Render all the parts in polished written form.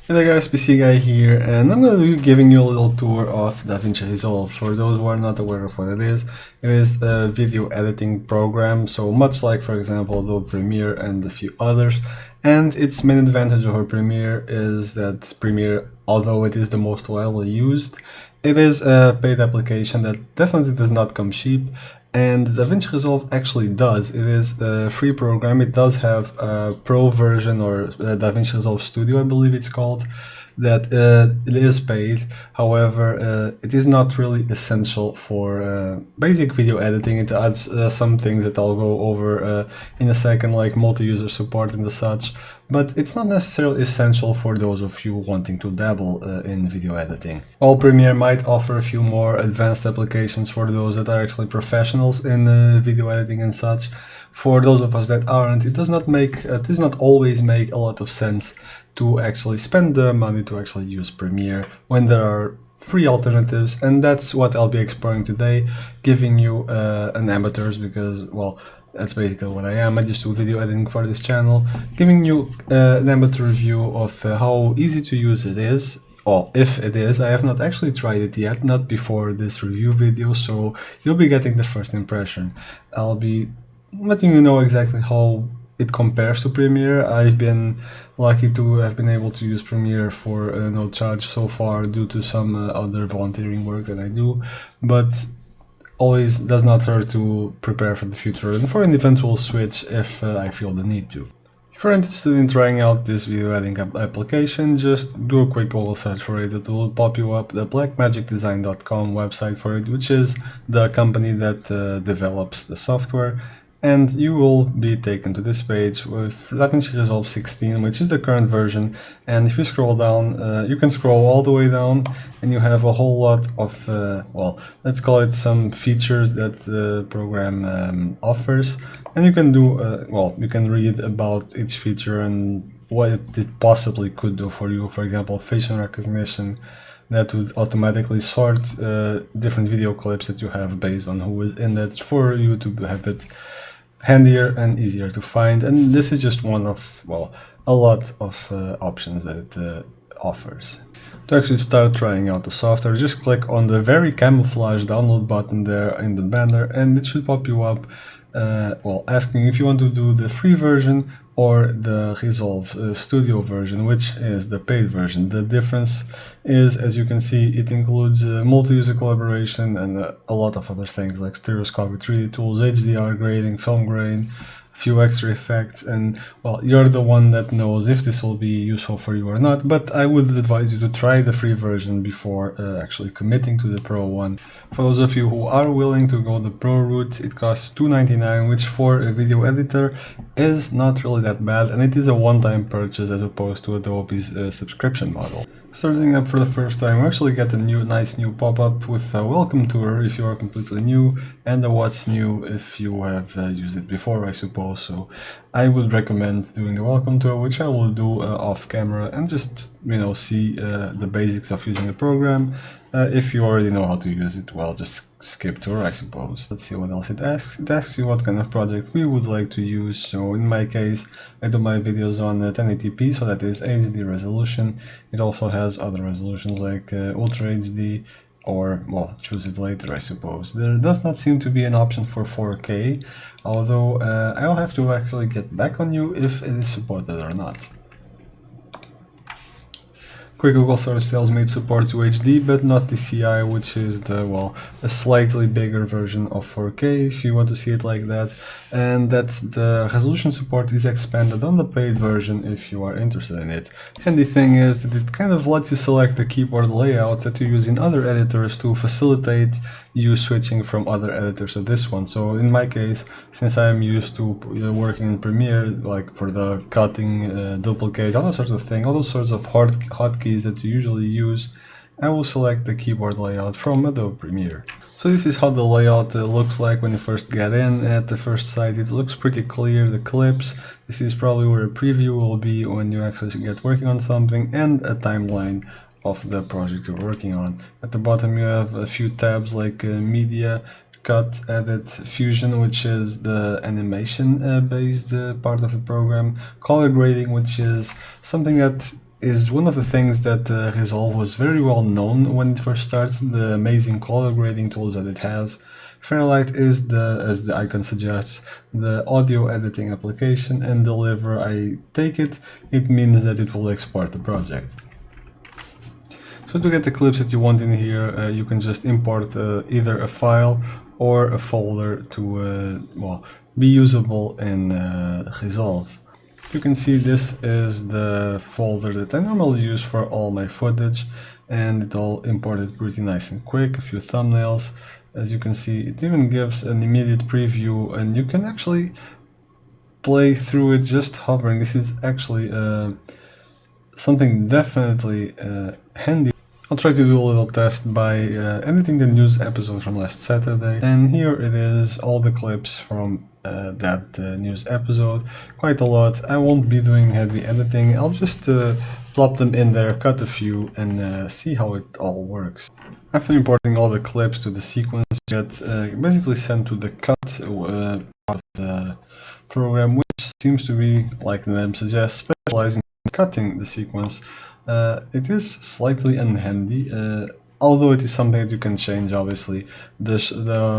Hey there guys, PC Guy here, and I'm going to be giving you a little tour of DaVinci Resolve. For those who are not aware of what it is a video editing program, so much like, for example, Adobe Premiere and a few others. And its main advantage over Premiere is that Premiere, although it is the most widely used, it is a paid application that definitely does not come cheap. And DaVinci Resolve actually does. It is a free program. It does have a pro version, or DaVinci Resolve Studio, I believe it's called, that it is paid. However, it is not really essential for basic video editing. It adds some things that I'll go over in a second, like multi-user support and such, but it's not necessarily essential for those of you wanting to dabble in video editing. While Premiere might offer a few more advanced applications for those that are actually professionals in video editing and such, for those of us that aren't, it does not always make a lot of sense to actually spend the money to actually use Premiere when there are free alternatives. And that's what I'll be exploring today, giving you an amateurs, because, well, that's basically what I am. I just do video editing for this channel, giving you an amateur review of how easy to use it is. Well, if it is. I have not actually tried it yet, not before this review video, so you'll be getting the first impression. I'll be letting you know exactly how it compares to Premiere. I've been lucky to have been able to use Premiere for no charge so far due to some other volunteering work that I do, but always does not hurt to prepare for the future and for an eventual switch if I feel the need to. If you're interested in trying out this video editing application, just do a quick Google search for it. It will pop you up the blackmagicdesign.com website for it, which is the company that develops the software. And you will be taken to this page with DaVinci Resolve 16, which is the current version. And if you scroll down, you can scroll all the way down, and you have a whole lot of, well, let's call it some features that the program offers. And you can do, well, you can read about each feature and what it possibly could do for you. For example, facial recognition that would automatically sort different video clips that you have based on who is in it, for you to have it handier and easier to find. And this is just one of, well, a lot of options that it offers. To actually start trying out the software, just click on the very camouflage download button there in the banner, and it should pop you up, well, asking if you want to do the free version or the Resolve Studio version, which is the paid version. The difference is, as you can see, it includes multi-user collaboration and a lot of other things like stereoscopic 3D tools, HDR grading, film grain, a few extra effects, and, well, you're the one that knows if this will be useful for you or not, but I would advise you to try the free version before actually committing to the pro one. For those of you who are willing to go the pro route, it costs $2.99, which for a video editor is not really that bad, and it is a one-time purchase as opposed to Adobe's subscription model. Starting up for the first time, you actually get a nice new pop-up with a welcome tour if you are completely new, and a what's new if you have used it before, I suppose. So I would recommend doing the welcome tour, which I will do off camera, and just, you know, see the basics of using the program. If you already know how to use it, well, just skip tour, I suppose. Let's see what else it asks. It asks you what kind of project we would like to use. So in my case, I do my videos on 1080p, so that is HD resolution. It also has other resolutions like Ultra HD, or, well, choose it later, I suppose. There does not seem to be an option for 4K, although I'll have to actually get back on you if it is supported or not. Quick Google search tells me it supports UHD, but not DCI, which is the, well, a slightly bigger version of 4K, if you want to see it like that, and that the resolution support is expanded on the paid version if you are interested in it. Handy thing is that it kind of lets you select the keyboard layout that you use in other editors to facilitate you switching from other editors to this one. So in my case, since I'm used to working in Premiere, like for the cutting, duplicate, all that sort of thing, all those sorts of hotkeys that you usually use, I will select the keyboard layout from Adobe Premiere. So this is how the layout looks like when you first get in. At the first sight, it looks pretty clear, the clips. This is probably where a preview will be when you actually get working on something, and a timeline of the project you're working on. At the bottom you have a few tabs like media, cut, edit, fusion, which is the animation based part of the program, color grading, which is something that is one of the things that Resolve was very well known when it first started, the amazing color grading tools that it has. Fairlight is, as the icon suggests, the audio editing application, and deliver, I take it, it means that it will export the project. So to get the clips that you want in here, you can just import either a file or a folder to well, be usable in Resolve. You can see this is the folder that I normally use for all my footage, and it all imported pretty nice and quick, a few thumbnails. As you can see, it even gives an immediate preview, and you can actually play through it just hovering. This is actually something definitely handy. I'll try to do a little test by editing the news episode from last Saturday, and here it is, all the clips from that news episode, quite a lot. I won't be doing heavy editing, I'll just plop them in there, cut a few, and see how it all works. After importing all the clips to the sequence, you get basically sent to the cut part of the program, which seems to be, like the name suggests, specializing in cutting the sequence. It is slightly unhandy, although it is something that you can change. Obviously, the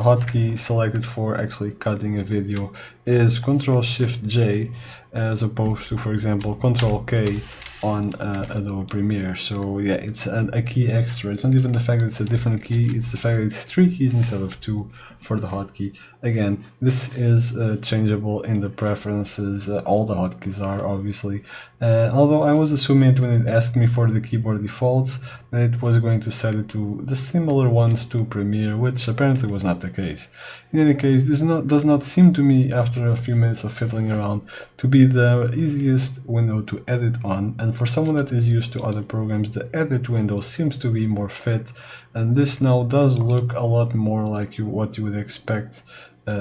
hotkey selected for actually cutting a video is Ctrl-Shift-J, as opposed to, for example, Ctrl-K on Adobe Premiere. So yeah, it's a key extra. It's not even the fact that it's a different key, it's the fact that it's 3 keys instead of 2 for the hotkey. Again, this is changeable in the preferences. All the hotkeys are, obviously. Although I was assuming when it asked me for the keyboard defaults that it was going to set it to the similar ones to Premiere, which apparently was not the case. In any case, this does not seem to me, after a few minutes of fiddling around, to be the easiest window to edit on, and for someone that is used to other programs, the edit window seems to be more fit, and this now does look a lot more like what you would expect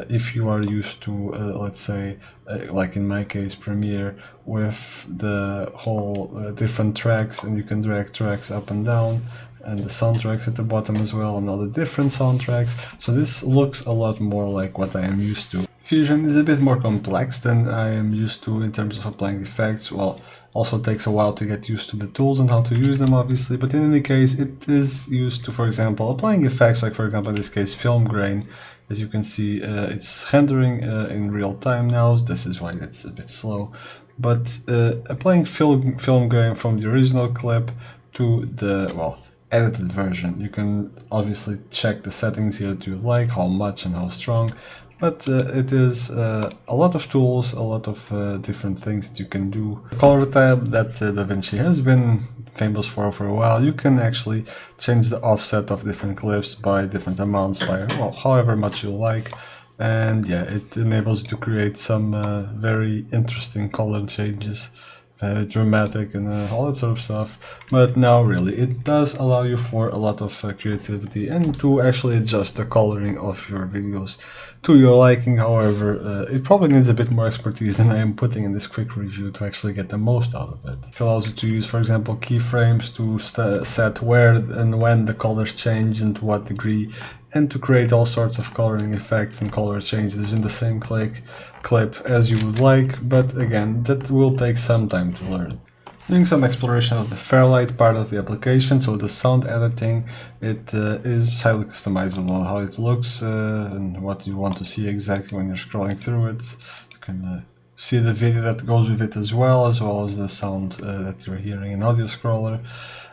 if you are used to, let's say, like in my case, Premiere, with the whole different tracks, and you can drag tracks up and down, and the soundtracks at the bottom as well, and all the different soundtracks. So this looks a lot more like what I am used to. Fusion is a bit more complex than I am used to in terms of applying effects. Well, also takes a while to get used to the tools and how to use them, obviously, but in any case, it is used to, for example, applying effects, like for example in this case film grain. As you can see, it's rendering in real time now. This is why it's a bit slow. But applying film grain from the original clip to the, well, edited version, you can obviously check the settings here that you like, how much and how strong. But it is a lot of tools, a lot of different things that you can do. The color tab that DaVinci has been famous for a while, you can actually change the offset of different clips by different amounts, by, well, however much you like. And yeah, it enables you to create some very interesting color changes. Dramatic and all that sort of stuff. But now really it does allow you for a lot of creativity and to actually adjust the coloring of your videos to your liking. However, it probably needs a bit more expertise than I am putting in this quick review to actually get the most out of it. It allows you to use, for example, keyframes to set where and when the colors change and to what degree, and to create all sorts of coloring effects and color changes in the same clip as you would like, but again, that will take some time to learn. Doing some exploration of the Fairlight part of the application, so the sound editing, it is highly customizable, how it looks and what you want to see exactly when you're scrolling through it. You can see the video that goes with it as well as the sound that you're hearing in Audio Scroller.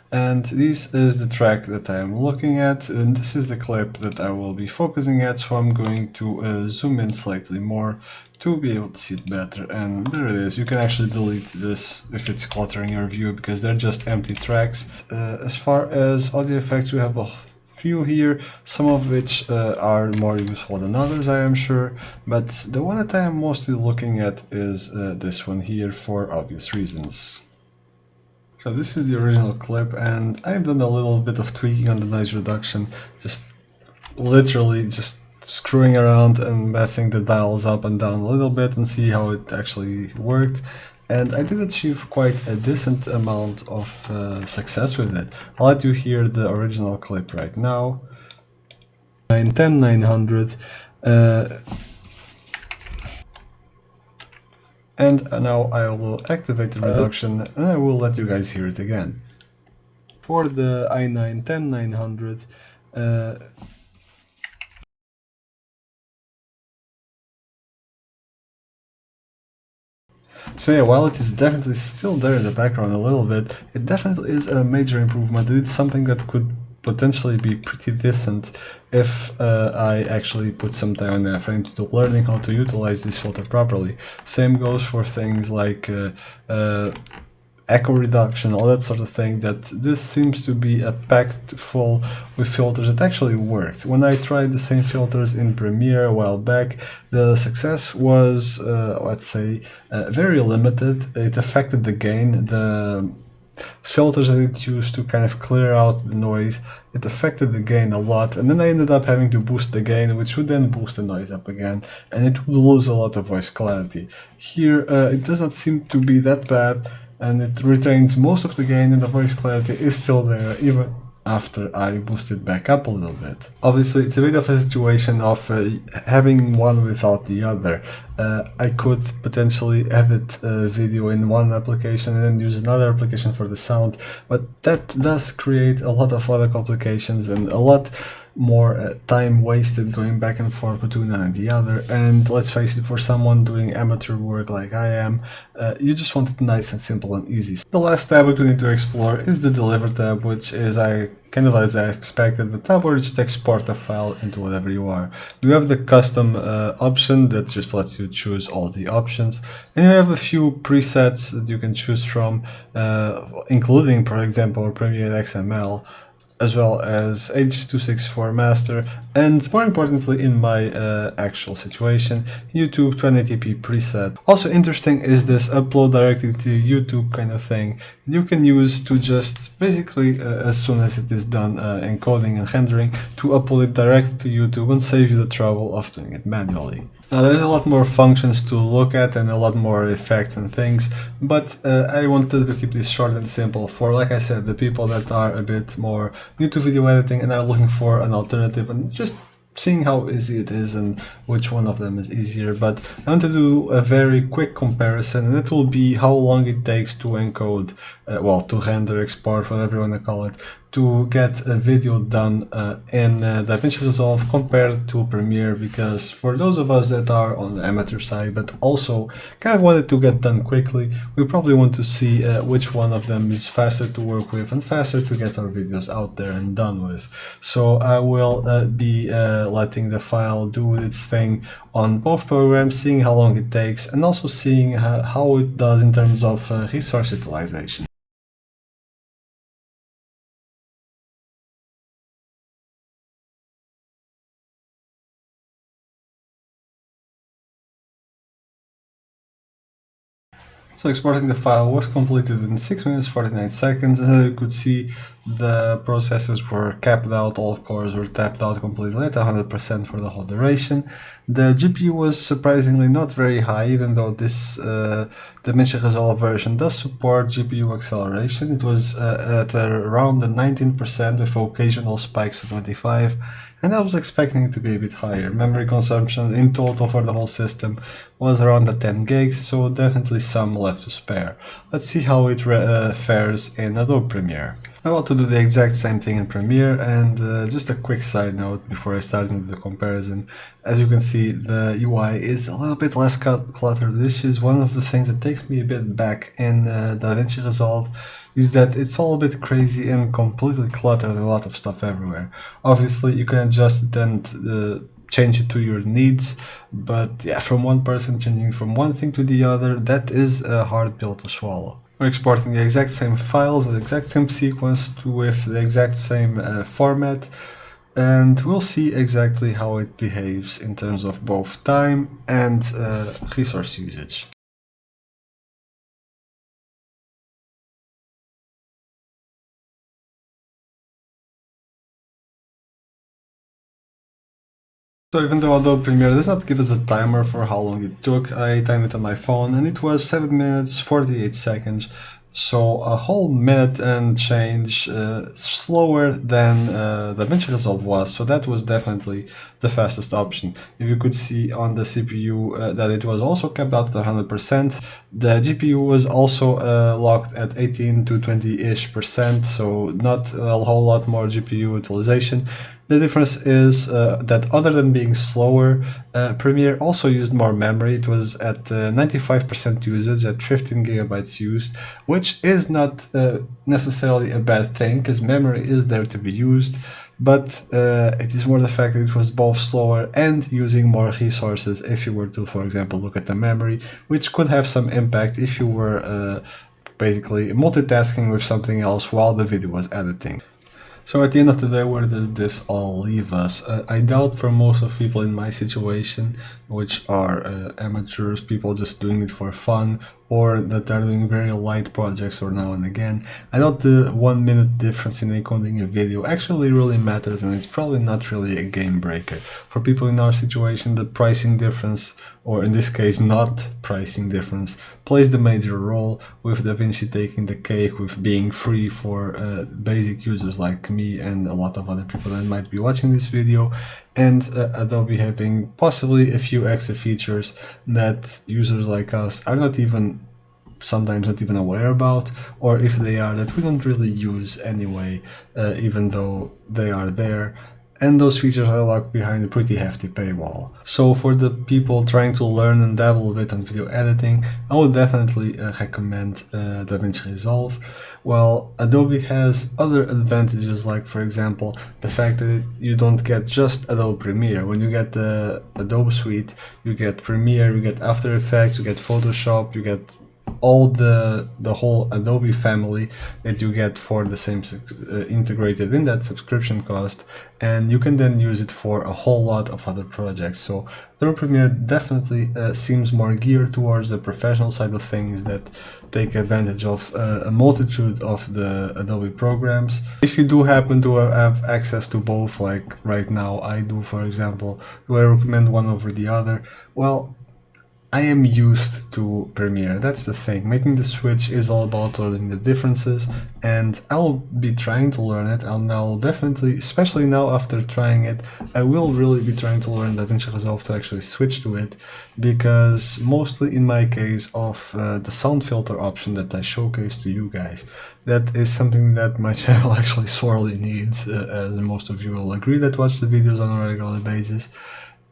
And this is the track that I am looking at, and this is the clip that I will be focusing at, so I'm going to zoom in slightly more to be able to see it better. And there it is. You can actually delete this if it's cluttering your view, because they're just empty tracks. As far as audio effects, we have a few here, some of which are more useful than others, I am sure, but the one that I am mostly looking at is this one here, for obvious reasons. So this is the original clip, and I've done a little bit of tweaking on the noise reduction, just literally just screwing around and messing the dials up and down a little bit and see how it actually worked. And I did achieve quite a decent amount of success with it. I'll let you hear the original clip right now. In 10900. And now I will activate the reduction and I will let you guys hear it again. For the i9 10900, so yeah, while it is definitely still there in the background a little bit, it definitely is a major improvement. It's something that could potentially be pretty decent if I actually put some time and effort into learning how to utilize this filter properly. Same goes for things like echo reduction, all that sort of thing, that this seems to be packed full with filters. It actually worked. When I tried the same filters in Premiere a while back, the success was, let's say, very limited. It affected the gain. The filters that it used to kind of clear out the noise, it affected the gain a lot, and then I ended up having to boost the gain, which would then boost the noise up again, and it would lose a lot of voice clarity. Here, it does not seem to be that bad, and it retains most of the gain, and the voice clarity is still there, even after I boost it back up a little bit. Obviously, it's a bit of a situation of having one without the other. I could potentially edit video in one application and then use another application for the sound, but that does create a lot of other complications and a lot more time wasted going back and forth between one and the other. And let's face it, for someone doing amateur work like I am, you just want it nice and simple and easy. The last tab we need to explore is the Deliver tab, which is kind of as I expected, the tab where you just export the file into whatever you are. You have the custom option that just lets you choose all the options, and you have a few presets that you can choose from, including, for example, Premiere XML, as well as H.264 master, and more importantly in my actual situation, YouTube 1080p preset. Also interesting is this upload directly to YouTube kind of thing. You can use to just basically, as soon as it is done encoding and rendering, to upload it directly to YouTube and save you the trouble of doing it manually. Now there's a lot more functions to look at and a lot more effects and things, but I wanted to keep this short and simple for, like I said, the people that are a bit more new to video editing and are looking for an alternative and just seeing how easy it is and which one of them is easier. But I want to do a very quick comparison, and it will be how long it takes to encode, well, to render, export, whatever you want to call it, to get a video done in DaVinci Resolve compared to Premiere, because for those of us that are on the amateur side but also kind of wanted to get done quickly, we probably want to see which one of them is faster to work with and faster to get our videos out there and done with. So I will be letting the file do its thing on both programs, seeing how long it takes and also seeing how it does in terms of resource utilization. So exporting the file was completed in 6 minutes 49 seconds. As you could see, the processes were capped out, all cores were tapped out completely at 100% for the whole duration. The GPU was surprisingly not very high, even though this DaVinci Resolve version does support GPU acceleration. It was at around the 19% with occasional spikes of 25%. And I was expecting it to be a bit higher. Memory consumption in total for the whole system was around the 10 gigs, so definitely some left to spare. Let's see how it fares in Adobe Premiere. I want to do the exact same thing in Premiere, and just a quick side note before I start into the comparison. As you can see, the UI is a little bit less cluttered. This is one of the things that takes me a bit back in DaVinci Resolve, is that it's all a bit crazy and completely cluttered and a lot of stuff everywhere. Obviously, you can adjust it and change it to your needs, but yeah, from one person changing from one thing to the other, that is a hard pill to swallow. We're exporting the exact same files, the exact same sequence with the exact same format, and we'll see exactly how it behaves in terms of both time and resource usage. So even though Adobe Premiere does not give us a timer for how long it took, I timed it on my phone and it was 7 minutes 48 seconds. So a whole minute and change slower than DaVinci Resolve was, so that was definitely the fastest option. If you could see on the CPU that it was also kept out at 100%, the GPU was also locked at 18 to 20-ish%, so not a whole lot more GPU utilization. The difference is that other than being slower, Premiere also used more memory. It was at 95% usage, at 15 gigabytes used, which is not necessarily a bad thing, because memory is there to be used, but it is more the fact that it was both slower and using more resources if you were to, for example, look at the memory, which could have some impact if you were basically multitasking with something else while the video was editing. So at the end of the day, where does this all leave us? I doubt for most of people in my situation, which are amateurs, people just doing it for fun, or that are doing very light projects or now and again, I doubt the 1 minute difference in encoding a video actually really matters, and it's probably not really a game breaker. For people in our situation, the pricing difference, or in this case not pricing difference, plays the major role, with DaVinci taking the cake with being free for basic users like me and a lot of other people that might be watching this video, and Adobe having possibly a few extra features that users like us are sometimes not even aware about, or if they are, that we don't really use anyway, even though they are there. And those features are locked behind a pretty hefty paywall. So for the people trying to learn and dabble a bit on video editing, I would definitely recommend DaVinci Resolve. Well, Adobe has other advantages, like for example, the fact that you don't get just Adobe Premiere. When you get the Adobe suite, you get Premiere, you get After Effects, you get Photoshop, you get all the whole Adobe family that you get for the same integrated in that subscription cost, and you can then use it for a whole lot of other projects. So Adobe Premiere definitely seems more geared towards the professional side of things that take advantage of a multitude of the Adobe programs. If you do happen to have access to both, like right now I do, for example, do I recommend one over the other? Well, I am used to Premiere, that's the thing. Making the switch is all about learning the differences, and I'll be trying to learn it. I'll definitely, especially now after trying it, I will really be trying to learn DaVinci Resolve to actually switch to it, because mostly in my case of the sound filter option that I showcased to you guys, that is something that my channel actually sorely needs, as most of you will agree that watch the videos on a regular basis.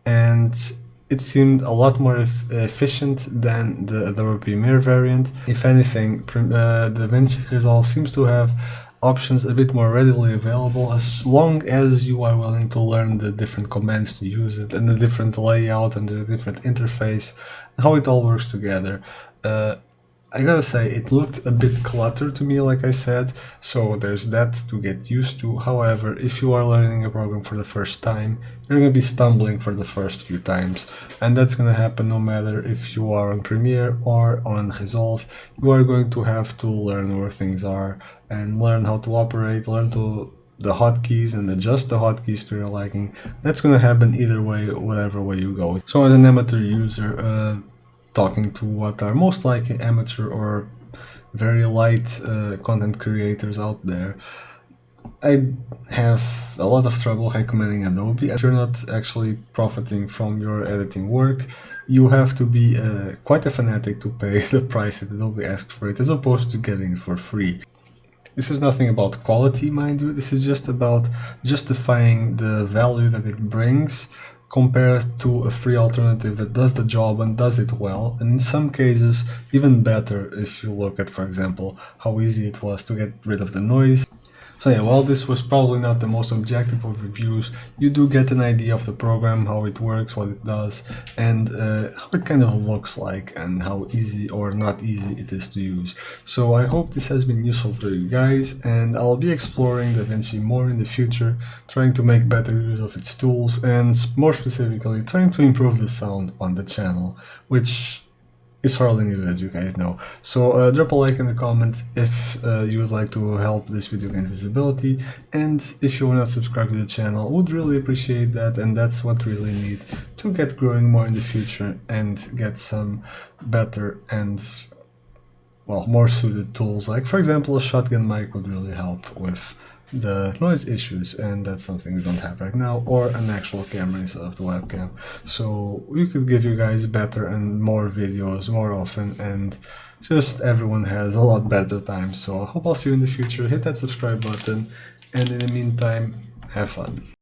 And it seemed a lot more efficient than the Adobe Premiere variant. If anything, DaVinci Resolve seems to have options a bit more readily available, as long as you are willing to learn the different commands to use it, and the different layout and the different interface, and how it all works together. I gotta say, it looked a bit cluttered to me, like I said, so there's that to get used to. However, if you are learning a program for the first time, you're gonna be stumbling for the first few times, and that's gonna happen no matter if you are on Premiere or on Resolve. You are going to have to learn where things are, and learn how to operate, learn the hotkeys, and adjust the hotkeys to your liking. That's gonna happen either way, whatever way you go. So as an amateur user, talking to what are most likely amateur or very light content creators out there, I have a lot of trouble recommending Adobe. If you're not actually profiting from your editing work, you have to be quite a fanatic to pay the price that Adobe asks for it, as opposed to getting it for free. This is nothing about quality, mind you, this is just about justifying the value that it brings compared to a free alternative that does the job and does it well, and in some cases even better if you look at, for example, how easy it was to get rid of the noise. So yeah, while this was probably not the most objective of reviews, you do get an idea of the program, how it works, what it does, and how it kind of looks like, and how easy or not easy it is to use. So I hope this has been useful for you guys, and I'll be exploring DaVinci more in the future, trying to make better use of its tools, and more specifically, trying to improve the sound on the channel, which is hardly needed, as you guys know. So drop a like in the comments if you would like to help this video gain visibility, and if you are not subscribed to the channel, would really appreciate that, and that's what we really need to get growing more in the future and get some better and well, more suited tools. Like for example, a shotgun mic would really help with the noise issues, and that's something we don't have right now, or an actual camera instead of the webcam. So we could give you guys better and more videos more often, and just everyone has a lot better time. So I hope I'll see you in the future. Hit that subscribe button, and in the meantime, have fun.